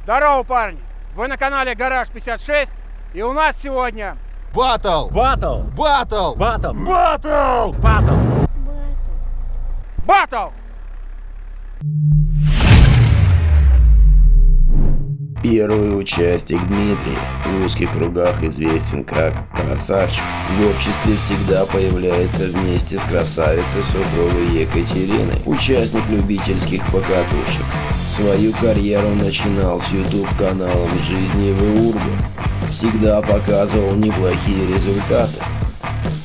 Здорово, парни! Вы на канале Гараж 56, и у нас сегодня Батл! Батл! Батл! Батл! Батл! Батл! батл! Первый участник Дмитрий в узких кругах известен как красавчик. В обществе всегда появляется вместе с красавицей супругой Екатериной. Участник любительских покатушек. Свою карьеру начинал с YouTube-каналом «Жизни в Урбе». Всегда показывал неплохие результаты.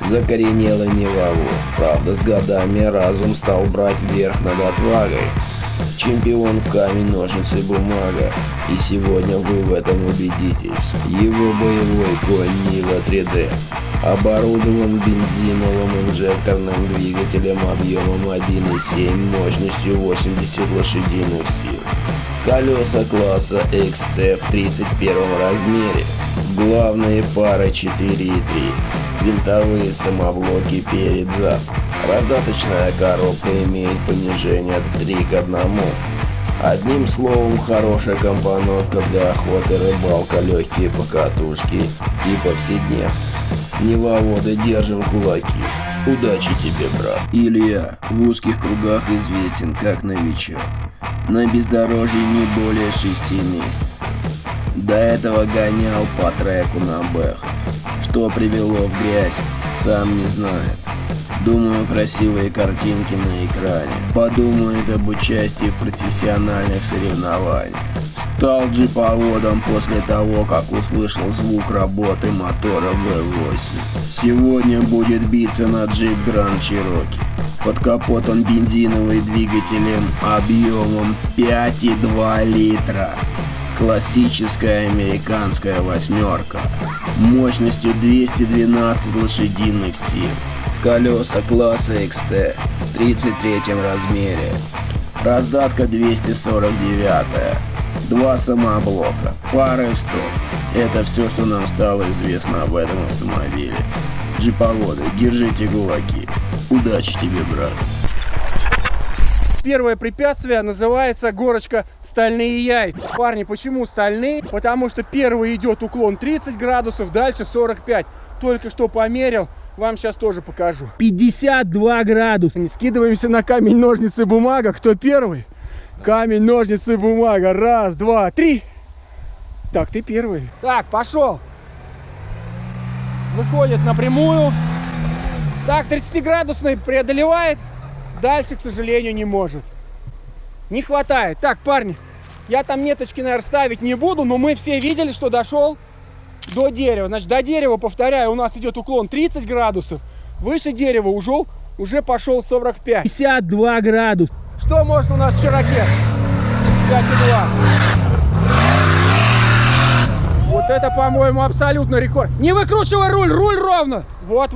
Закоренелый не вову. Правда, с годами разум стал брать верх над отвагой. Чемпион в камень, ножницы, бумага. И сегодня вы в этом убедитесь. Его боевой конь Нива 3D оборудован бензиновым инжекторным двигателем объемом 1,7 мощностью 80 лошадиных сил. Колеса класса XT в 31 размере. Главные пары 4,3. Винтовые самоблоки перед-зад. Раздаточная коробка имеет понижение от 3 к 1. Одним словом, хорошая компоновка для охоты, рыбалка, легкие покатушки и повседневно. Невоводы, держим кулаки. Удачи тебе, брат. Илья в узких кругах известен как новичок. На бездорожье не более 6 месяцев. До этого гонял по треку на бэхах. Что привело в грязь, сам не знает. Думаю, красивые картинки на экране. Подумает об участии в профессиональных соревнованиях. Стал джиповодом после того, как услышал звук работы мотора V8. Сегодня будет биться на джип Grand Cherokee. Под капотом бензиновый двигателем объемом 5,2 литра. Классическая американская восьмерка. Мощностью 212 лошадиных сил. Колеса класса XT в 33 размере. Раздатка 249. 2 самоблока. Пара стоп. Это все, что нам стало известно об этом автомобиле. Джиповоды, держите кулаки. Удачи тебе, брат. Первое препятствие называется горочка «Стальные яйца». Парни, почему стальные? Потому что первый идет уклон 30 градусов, дальше 45. Только что померил, вам сейчас тоже покажу. 52 градуса. Скидываемся на камень, ножницы, бумага. Кто первый? Камень, ножницы, бумага. Раз, два, три. Так, ты первый. Так, пошел. Выходит напрямую. Так, 30-градусный преодолевает. Дальше, к сожалению, не может. Не хватает. Так, парни, я там меточки, наверное, ставить не буду, но мы все видели, что дошел до дерева. Значит, до дерева, повторяю, у нас идет уклон 30 градусов. Выше дерева уже пошел 45. 52 градуса. Что может у нас Cherokee? 5,2. Вот это, по-моему, абсолютно рекорд. Не выкручивай руль, руль ровно. Вот.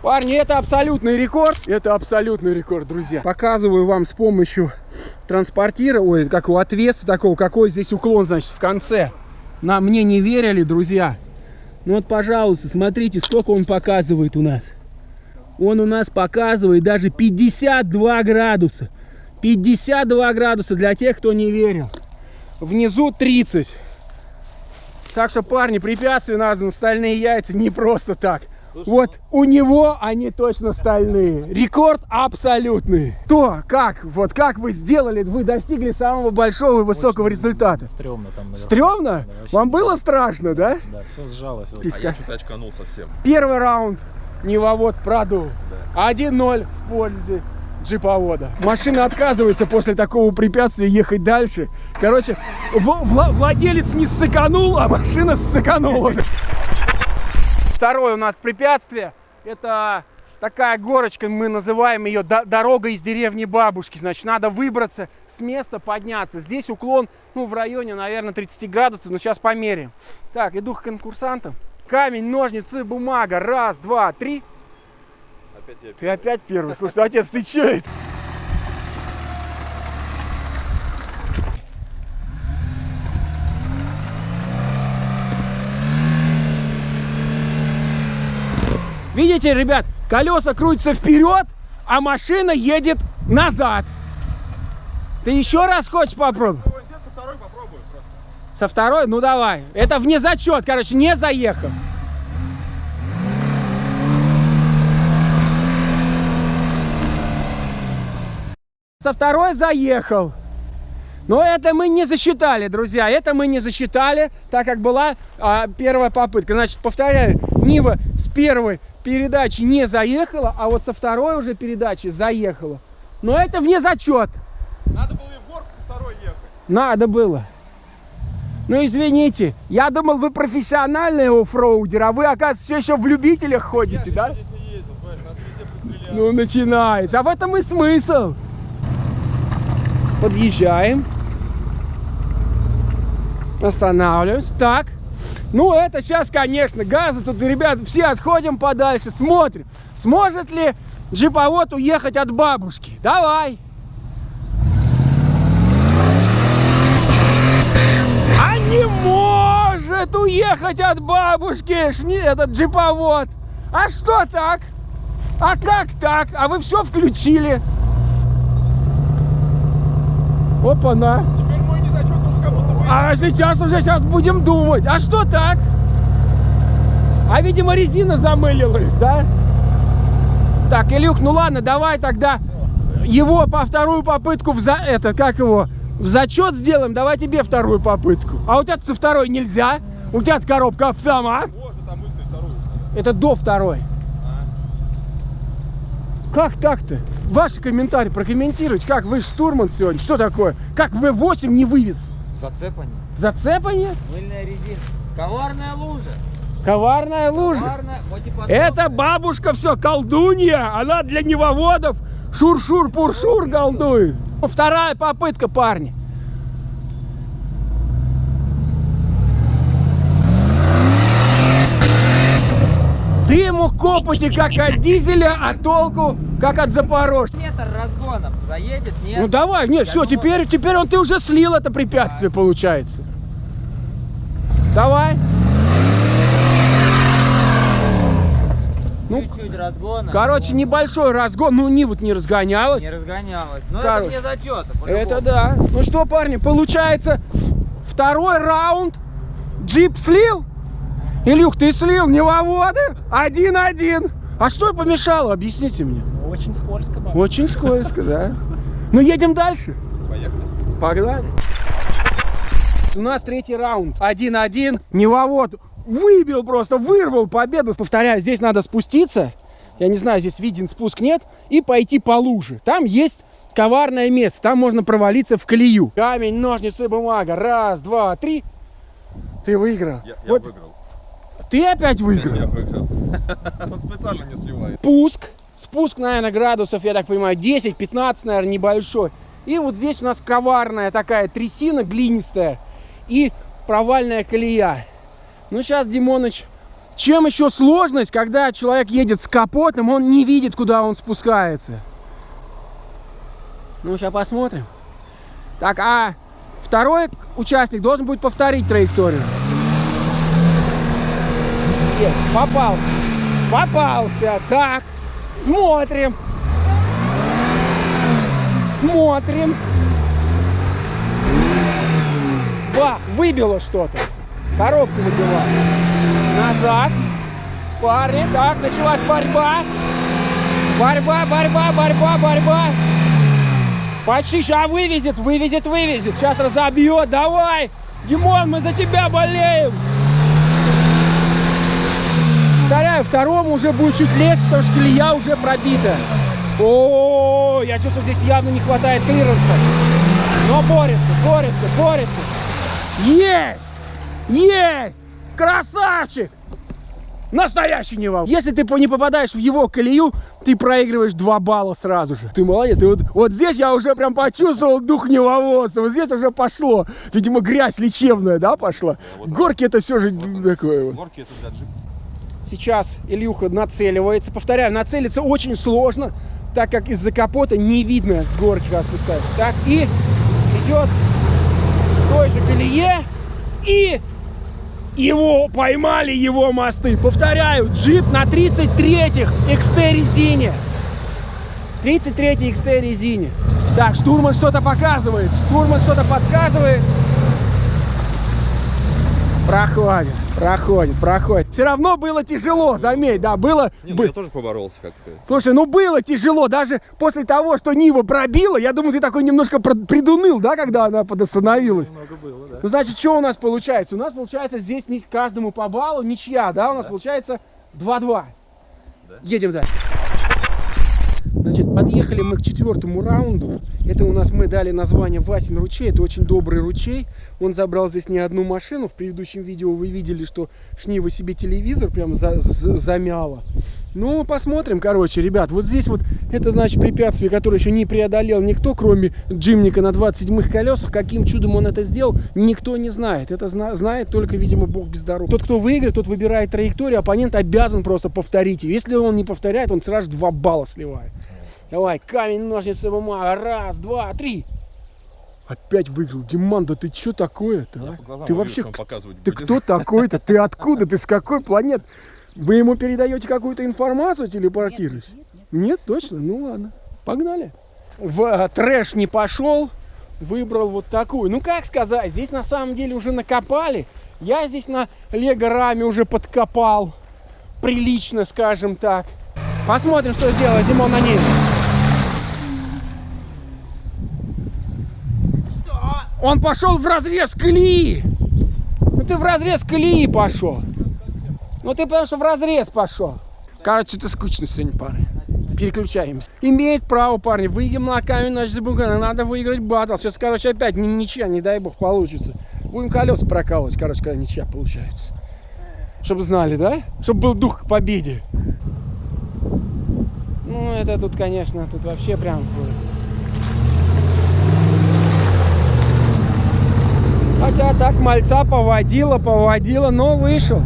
Парни, это абсолютный рекорд. Это абсолютный рекорд, друзья. Показываю вам с помощью транспортира, ой, как у отвеса такого, какой здесь уклон, значит, в конце. Мне не верили, друзья. Ну вот, пожалуйста, смотрите, сколько он показывает у нас. Он у нас показывает даже 52 градуса. 52 градуса для тех, кто не верил. Внизу 30. Так что, парни, препятствия названы «Стальные яйца» не просто так. Вот у него они точно стальные. Рекорд абсолютный. То, как вы сделали, вы достигли самого большого и высокого результата. Стрёмно там. Стрёмно? Вам было страшно, да? Да, все сжалось. А я что-то очканул совсем. Первый раунд невовод продул. 1-0 в пользу джиповода. Машина отказывается после такого препятствия ехать дальше. Короче, владелец не ссыканул, а машина ссыканула. Второе у нас препятствие, это такая горочка, мы называем ее дорога из деревни бабушки. Значит, надо выбраться с места, подняться. Здесь уклон, в районе, наверное, 30 градусов, но сейчас померяем. Так, иду к конкурсантам. Камень, ножницы, бумага. Раз, два, три. Ты опять первый. Слушай, отец, ты че это? Видите, ребят, колеса крутятся вперед, а машина едет назад. Ты еще раз хочешь попробовать? Со второй? Ну давай. Это вне зачет, короче, не заехал. Со второй заехал. Но это мы не засчитали, друзья. Это мы не засчитали, так как была первая попытка. Значит, повторяю, Нива с первой передачи не заехала, а вот со второй уже передачи заехала. Но это вне зачет. Надо было и в горку со второй ехать. Надо было. Ну, извините, я думал, вы профессиональные оффроудеры, а вы, оказывается, все еще в любителях ходите, да? Здесь не ездил, понимаешь, надо везде пострелять. Ну, начинается. А в этом и смысл. Подъезжаем. Останавливаемся. Так. Ну, это сейчас, конечно, газы. Тут, ребят, все отходим подальше, смотрим. Сможет ли джиповод уехать от бабушки? Давай. А не может уехать от бабушки этот джиповод. А что так? А как так? А вы все включили. Опа-на. Теперь мой незачет уже как будто бы... А сейчас будем думать. А что так? А, видимо, резина замылилась, да? Так, Илюх, ну ладно, давай тогда его по вторую попытку в зачет сделаем. Давай тебе вторую попытку. А у тебя со второй нельзя. У тебя коробка автомат. Можно там выставить вторую. Это до второй. Как так-то? Ваши комментарии прокомментируйте. Как вы штурман сегодня? Что такое? Как V8 не вывез? Зацепание. Зацепание? Мыльная резина. Коварная лужа. Коварная лужа. Коварная, хоть и подробная. Это бабушка все, колдунья. Она для невоводов шур-шур-пур-шур колдует. Вторая попытка, парни. Ты ему копоти как от дизеля, а толку как от запорожца. Метр разгона заедет, нет? Ну давай, нет, все, думаю, теперь ты уже слил это препятствие, получается. Давай. Ну, чуть-чуть разгона. короче, но небольшой разгон. Ну, Нива не разгонялась. не разгонялась. Но Короче, это вне зачета. Это да. Ну что, парни, получается, второй раунд. Джип слил? Илюх, ты слил невоводы? 1-1. А что помешало? Объясните мне. Очень скользко. Очень скользко, да. Ну, едем дальше. Поехали. Погнали. У нас третий раунд. 1-1. Невовод выбил просто, вырвал победу. Повторяю, здесь надо спуститься. Я не знаю, здесь виден спуск, нет. И пойти по луже. Там есть коварное место. Там можно провалиться в колею. Камень, ножницы, бумага. Раз, два, три. Ты выиграл. Я Вот. выиграл. Ты опять выиграл. Я выиграл. Он специально не сливает. Спуск, наверное, градусов, я так понимаю, 10-15, наверное, небольшой. И вот здесь у нас коварная такая трясина глинистая и провальная колея. Ну, сейчас, Димоныч, чем еще сложность, когда человек едет с капотом, он не видит, куда он спускается. Ну, сейчас посмотрим. Так, а второй участник должен будет повторить траекторию. Есть, попался. Так, смотрим. Бах, выбило что-то. Коробку выбила. Назад. Парни, так, началась борьба. Борьба. Почти, сейчас вывезет. Сейчас разобьет. Давай, Димон, мы за тебя болеем. Повторяю, второму уже будет чуть легче, потому что колея уже пробита. О, я чувствую, здесь явно не хватает клиренса. Но борется. Есть! Красавчик! Настоящий невал. Если ты не попадаешь в его колею, ты проигрываешь 2 балла сразу же. Ты молодец. И вот здесь я уже прям почувствовал дух невоводца. Вот здесь уже пошло. Видимо, грязь лечебная, да, пошла? Горки это все же такое вот. Горки это для джипа. Сейчас Илюха нацеливается. Повторяю, нацелиться очень сложно, так как из-за капота не видно с горки, когда спускаешься. Так, и идет в той же колее. И его поймали, его мосты. Повторяю, джип на 33-х XT резине. 33-й XT резине. Так, штурман что-то показывает. Штурман что-то подсказывает. Проходит. Все равно было тяжело, заметь, да, было... Я тоже поборолся, как сказать. Слушай, ну было тяжело, даже после того, что Нива пробила, я думаю, ты такой немножко придуныл, да, когда она подостановилась? Немного было, да. Ну, значит, что у нас получается? У нас получается здесь каждому по баллу, ничья, да, у нас получается 2-2. Да. Едем дальше. Значит, подъехали мы к 4-му раунду. Это у нас мы дали название Васин ручей. Это очень добрый ручей. Он забрал здесь не одну машину. В предыдущем видео вы видели, что Шнива себе телевизор прям замяла. Ну, посмотрим, короче, ребят. Вот здесь вот, это значит препятствие, которое еще не преодолел никто, кроме Джимника на 27-х колесах. Каким чудом он это сделал, никто не знает. Это знает только, видимо, бог без дорог. Тот, кто выиграет, тот выбирает траекторию. Оппонент обязан просто повторить ее. Если он не повторяет, он сразу 2 балла сливает. Давай, камень, ножницы, бумага. 1, 2, 3. Опять выиграл. Диман, да ты что такое-то, а? Ты вообще, ты кто такой-то? Ты откуда? Ты с какой планеты? Вы ему передаете какую-то информацию, телепортируете? Нет, точно? Ну ладно, погнали. В трэш не пошел, выбрал вот такую. Ну как сказать, здесь на самом деле уже накопали. Я здесь на лего-раме уже подкопал. Прилично, скажем так. Посмотрим, что сделает Димон на ней. Он пошел в разрез колеи. Ну ты в разрез колеи пошел. Ну ты потому что в разрез пошел. Короче, это скучно сегодня, парни. Переключаемся. Имеет право, парни. Выйдем на камень, значит, надо выиграть батл. Сейчас, короче, опять ничья, не дай бог, получится. Будем колеса прокалывать, короче, когда ничья получается. Чтобы знали, да? Чтобы был дух к победе. Ну, это тут, конечно, тут вообще прям... Хотя так мальца поводила, но вышел.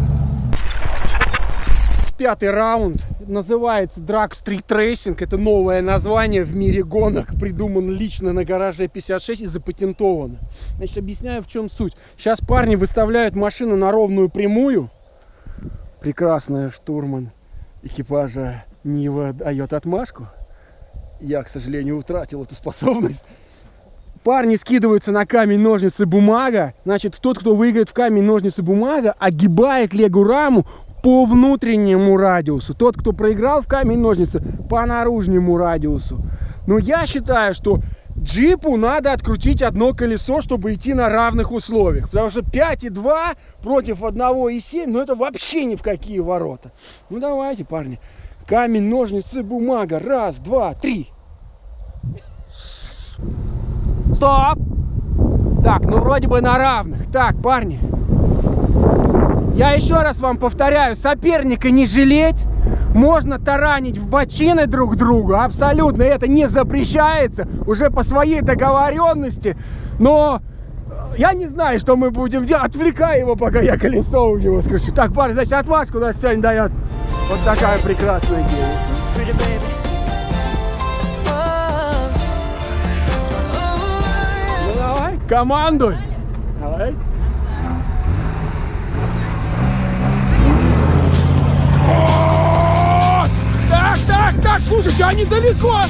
5-й раунд. Называется Drag Street Racing. Это новое название в мире гонок. Придумано лично на гараже 56 и запатентовано. Значит, объясняю, в чем суть. Сейчас парни выставляют машину на ровную прямую. Прекрасная штурман экипажа Нива дает отмашку. Я, к сожалению, утратил эту способность. Парни скидываются на камень, ножницы, бумага. Значит, тот, кто выиграет в камень, ножницы, бумага, огибает лего-раму по внутреннему радиусу. Тот, кто проиграл в камень, ножницы, по наружнему радиусу. Но я считаю, что джипу надо открутить одно колесо, чтобы идти на равных условиях. Потому что 5,2 против 1,7, ну это вообще ни в какие ворота. Ну давайте, парни. Камень, ножницы, бумага. 1, 2, 3. Стоп! Так, ну вроде бы на равных. Так, парни. Я еще раз вам повторяю, соперника не жалеть. Можно таранить в бочины друг друга. Абсолютно это не запрещается. Уже по своей договоренности. Но я не знаю, что мы будем делать. Отвлекай его, пока я колесо у него скажу. Так, парни, значит, отмашку у нас сегодня дает вот такая прекрасная девушка. Ну давай, командуй. Давай. Так, слушайте, они далеко.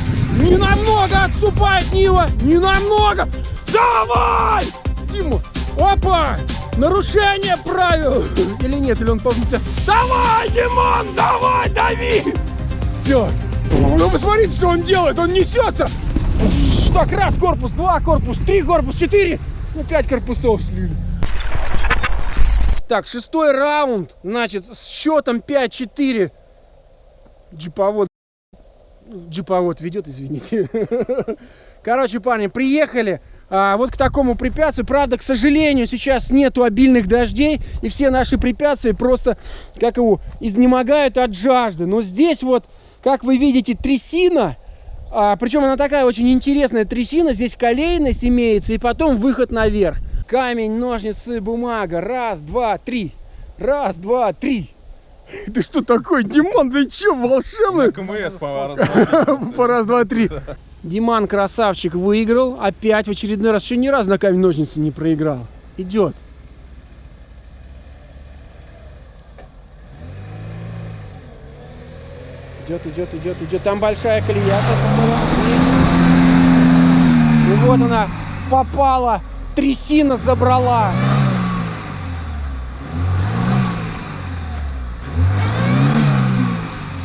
Не намного отступает Нива. Не намного. Давай! Дима, опа! Нарушение правил. Или нет, или он помнит. Давай, Димон, давай, дави! Все. Ну, посмотрите, что он делает. Он несется. Так, раз корпус, 2 корпус, 3 корпус, 4. Ну, 5 корпусов слили. Так, 6-й раунд. Значит, с счетом 5-4. Джиповод ведет, извините. Короче, парни, приехали вот к такому препятствию. Правда, к сожалению, сейчас нету обильных дождей, и все наши препятствия просто, как его, изнемогают от жажды. Но здесь вот, как вы видите, трясина. Причем она такая очень интересная трясина. Здесь колейность имеется, и потом выход наверх. Камень, ножницы, бумага. 1, 2, 3. 1, 2, 3. Ты что такое, Диман? Ты че, волшебный? КМС по раз, два, три. Диман, красавчик, выиграл. Опять в очередной раз. Еще ни разу на камень ножницы не проиграл. Идет. Идет. Там большая колея. И вот она попала. Трясина забрала.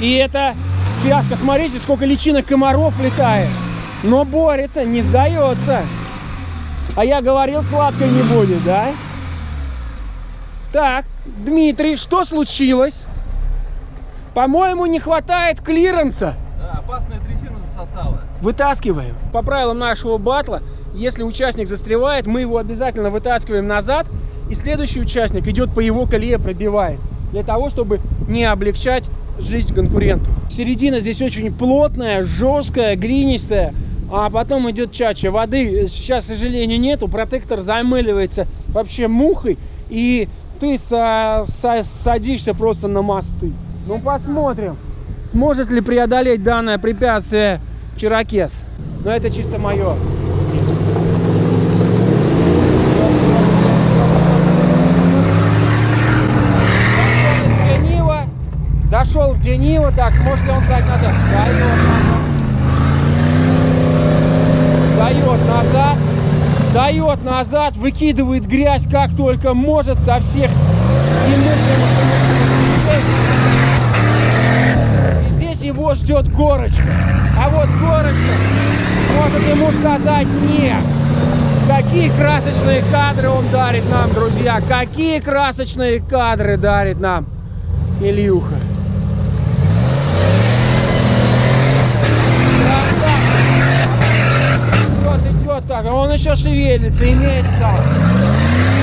И это фиаско. Смотрите, сколько личинок комаров летает. Но борется, не сдается. А я говорил, сладко не будет, да? Так, Дмитрий, что случилось? По-моему, не хватает клиренса. Да, опасная трясина засосала. Вытаскиваем. По правилам нашего батла, если участник застревает, мы его обязательно вытаскиваем назад, и следующий участник идет по его колее, пробивает. Для того, чтобы не облегчать жизнь конкуренту. Середина здесь очень плотная, жесткая, глинистая. А потом идет чача. Воды сейчас, к сожалению, нету. Протектор замыливается вообще мухой. И ты садишься просто на мосты. Ну, посмотрим, сможет ли преодолеть данное препятствие Чирокез. Но это чисто мое. Дошел в Денило. Так, сможет ли он стать назад? Сдает назад, выкидывает грязь как только может со всех немыслимых вещей. И здесь его ждет горочка. А вот горочка может ему сказать нет. Какие красочные кадры он дарит нам, друзья. Какие красочные кадры дарит нам Ильюха. Так, он еще шевелится, имеет право.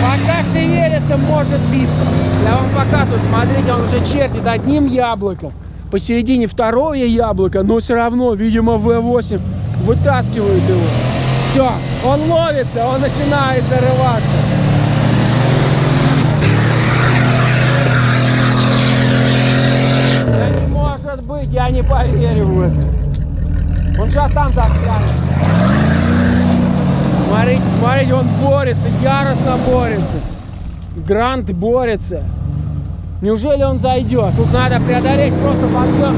Пока шевелится, может биться. Я вам показываю, смотрите, он уже чертит одним яблоком. Посередине второго яблока, но все равно, видимо, V8 вытаскивает его. Все, он ловится, он начинает нарываться. Да не может быть, я не поверю в это. Он сейчас там застрянет. Смотрите, смотрите, он борется, яростно борется. Грант борется. Неужели он зайдет? Тут надо преодолеть просто подъем.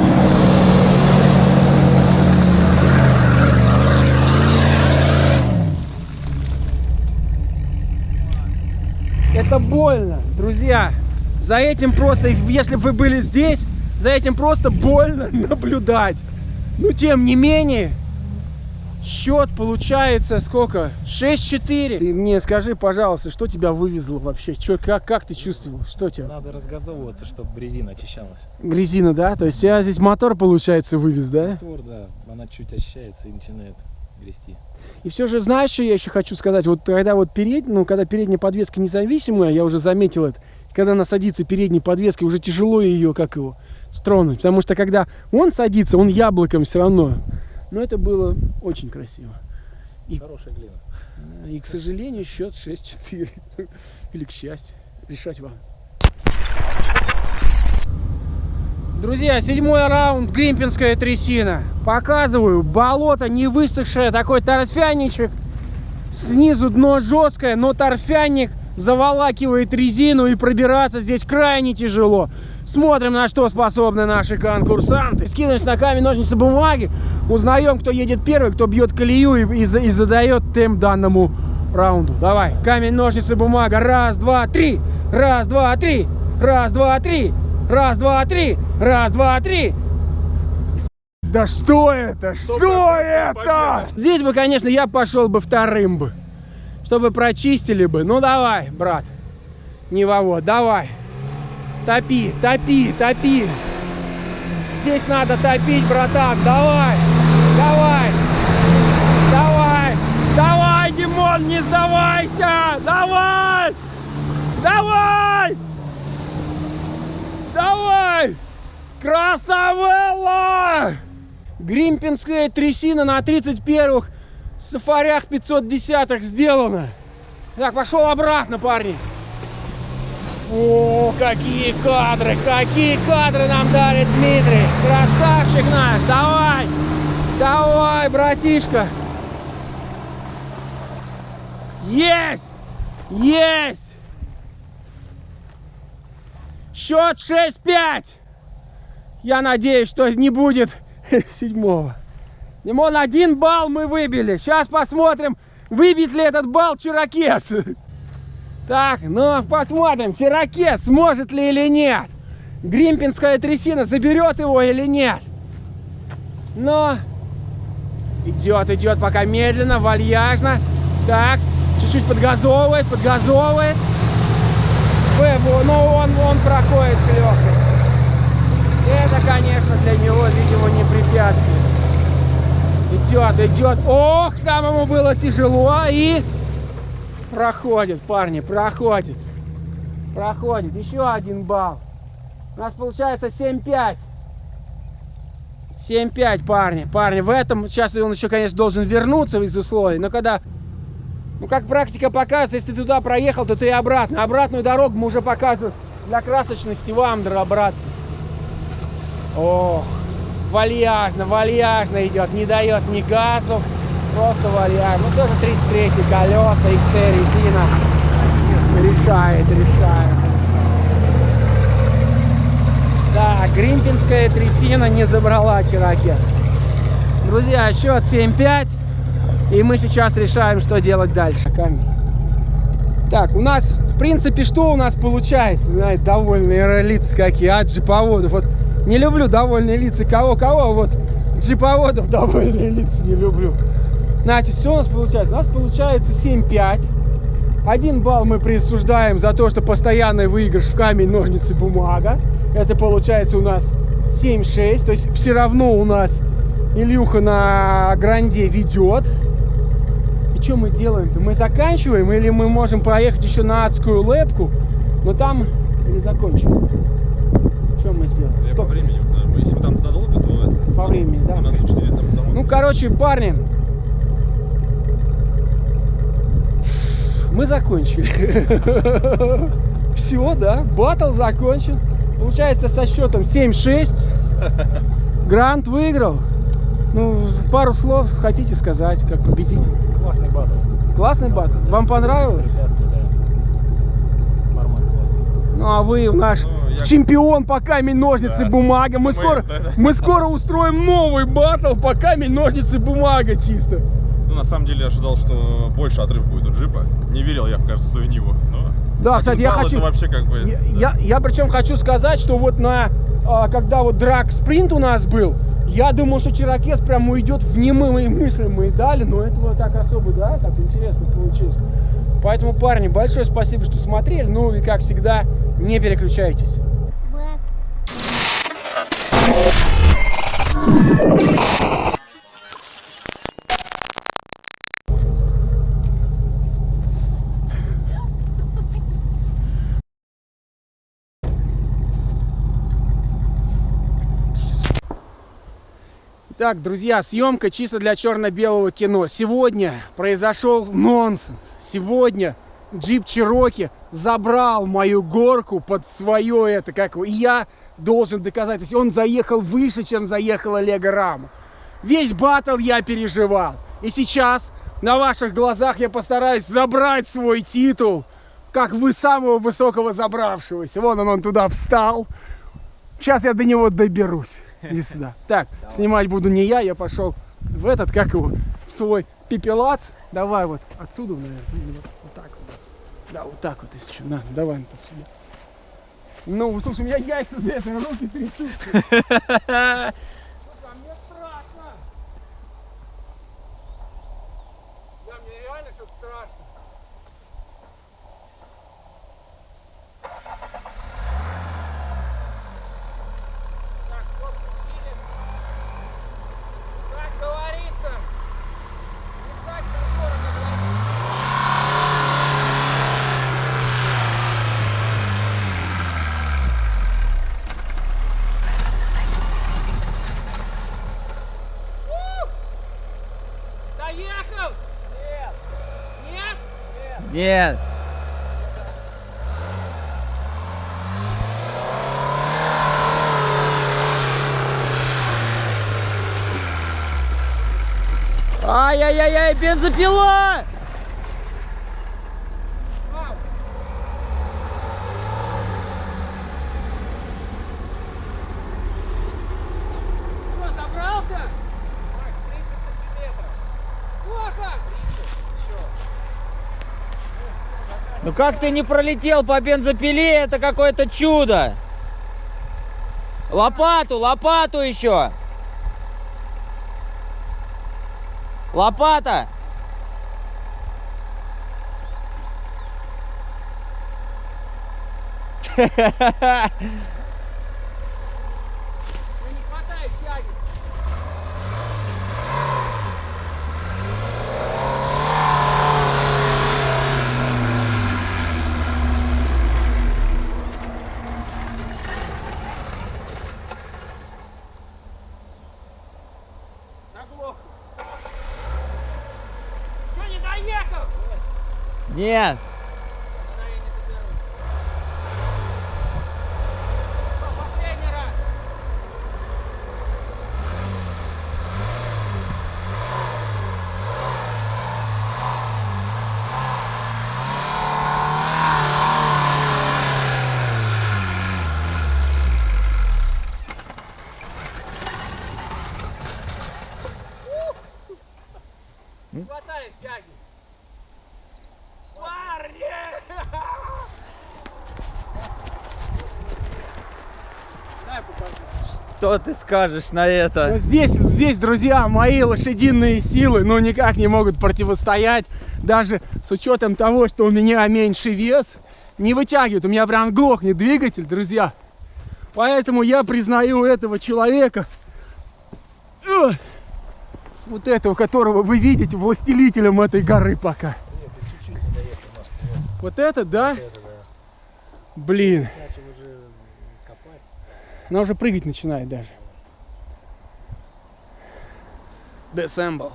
Это больно, друзья. За этим просто, если бы вы были здесь, за этим просто больно наблюдать. Но тем не менее... Счет получается сколько? 6-4. Ты мне скажи, пожалуйста, что тебя вывезло вообще? Как ты чувствовал? Что тебя? Надо разгазовываться, чтобы резина очищалась. Резина, да? То есть я здесь мотор, получается, вывез, да? Мотор, да. Она чуть очищается и начинает грести. И все же, знаешь, что я еще хочу сказать? Вот когда вот когда передняя подвеска независимая, я уже заметил это, когда она садится передней подвеской, уже тяжело ее, стронуть. Потому что когда он садится, он яблоком все равно. Но это было очень красиво. И, хорошая глина. И, к сожалению, счет 6-4. Или к счастью. Решать вам. Друзья, 7-й раунд. Гримпинская трясина. Показываю. Болото не высохшее. Такой торфяничек. Снизу дно жесткое, но торфяник заволакивает резину. И пробираться здесь крайне тяжело. Смотрим, на что способны наши конкурсанты. Скидываемся на камень, ножницы, бумаги. Узнаем, кто едет первый, кто бьет колею и задает темп данному раунду. Давай, камень, ножницы, бумага. Раз, два, три. Раз, два, три. Раз, два, три. Раз, два, три. Раз, два, три. Да что это? Что это? Здесь бы, конечно, я пошел бы вторым бы. Чтобы прочистили бы. Ну давай, брат. Не вовод, давай. Топи, топи, топи. Здесь надо топить, братан. Давай, давай, давай, давай, Димон, не сдавайся. Давай, давай, давай. Красавелла. Гримпинская трясина на 31-х сафарях 510-х сделана. Так, пошел обратно, парни. О, какие кадры нам дарит Дмитрий. Красавчик наш, давай, давай, братишка. Есть, есть. Счет 6-5. Я надеюсь, что не будет 7-го. Димон, 1 балл мы выбили. Сейчас посмотрим, выбьет ли этот балл Чирокез. Так, ну посмотрим, Чирокез сможет ли или нет. Гримпинская трясина заберет его или нет. Но идет, идет пока медленно, вальяжно. Так, чуть-чуть подгазовывает. Но он проходит с легкостью. Это, конечно, для него, видимо, не препятствие. Идет. Ох, там ему было тяжело. И проходит, парни, проходит. Еще 1 балл. У нас получается 7-5. 7-5, парни. В этом сейчас он еще, конечно, должен вернуться из условий. Но когда... Ну, как практика показывает, если ты туда проехал, то ты и обратно. Обратную дорогу мы уже показываем для красочности вам, братцы. Ох, вальяжно идет. Не дает ни газу. Просто вальяжно. Ну, все же 33-й колеса, XT резина. Решает. Да, гримпинская трясина не забрала Чирокез. Друзья, счет 7-5. И мы сейчас решаем, что делать дальше. Так, у нас, в принципе, что у нас получается? Знаете, довольные лица какие от джиповодов. Вот не люблю довольные лица кого-кого, вот джиповодов довольные лица не люблю. Значит, что у нас получается? У нас получается 7-5. 1 балл мы присуждаем за то, что постоянный выигрыш в камень, ножницы, бумага. Это получается у нас 7-6. То есть все равно у нас Илюха на гранде ведет. И что мы делаем-то? Мы заканчиваем или мы можем проехать еще на адскую лэпку? Но там или закончим? Что мы сделаем? По времени, да. Если вы там туда долго, то это... По времени, да. 4, там, домой. Ну, короче, парни, мы закончили. Все, да, баттл закончен. Получается со счетом 7-6. Грант выиграл. Ну, пару слов хотите сказать, как победитель? Классный батл. Классный баттл? Вам понравилось? Препятствие, да. Формат классный. Ну, а вы наш чемпион по камень, ножницы, бумага. Мы скоро устроим новый баттл по камень, ножницы, бумага чисто. Ну, на самом деле, я ожидал, что больше отрыв будет у джипа. Не верил я, кажется, в свою Ниву. Но... Да, кстати, я хочу... Вообще как бы... Я причем хочу сказать, что вот когда вот драг-спринт у нас был, я думал, что Чирокез прям уйдет в немые мыслимые дали, но этого так особо, да, так интересно получилось. Поэтому, парни, большое спасибо, что смотрели. Ну и, как всегда, не переключайтесь. Так, друзья, съемка чисто для черно-белого кино. Сегодня произошел нонсенс. Сегодня джип Чироки забрал мою горку под свое и я должен доказать. То есть он заехал выше, чем заехала Лего Рама. Весь баттл я переживал. И сейчас на ваших глазах я постараюсь забрать свой титул, как вы самого высокого забравшегося. Вон он туда встал. Сейчас я до него доберусь. Иди сюда. Так, снимать буду не я пошел в этот, в свой пепелац. Давай вот отсюда, наверное, вот так вот. Да, вот так вот, если что. На, давай вот сюда. Ну, слушай, у меня яйца за это, руки трясутся. Слушай, а мне страшно. Да, мне реально что-то страшно. Нет. Ай-яй-яй-яй, бензопила! Что, добрался? 30 сантиметров. Сколько? 30. Ну как ты не пролетел по бензопиле? Это какое-то чудо! Лопату, лопату еще. Лопата. Что, не доехал? Нет. Последний раз. Не хватает тяги. Парни! Дай покажу. Что ты скажешь на это? Ну, здесь, друзья, мои лошадиные силы, ну, никак не могут противостоять, даже с учетом того, что у меня меньший вес, не вытягивает, у меня прям глохнет двигатель, друзья. Поэтому я признаю этого человека, вот этого, которого вы видите, властелителем этой горы пока. Вот это, да? Блин. Она уже прыгать начинает даже. Десембл.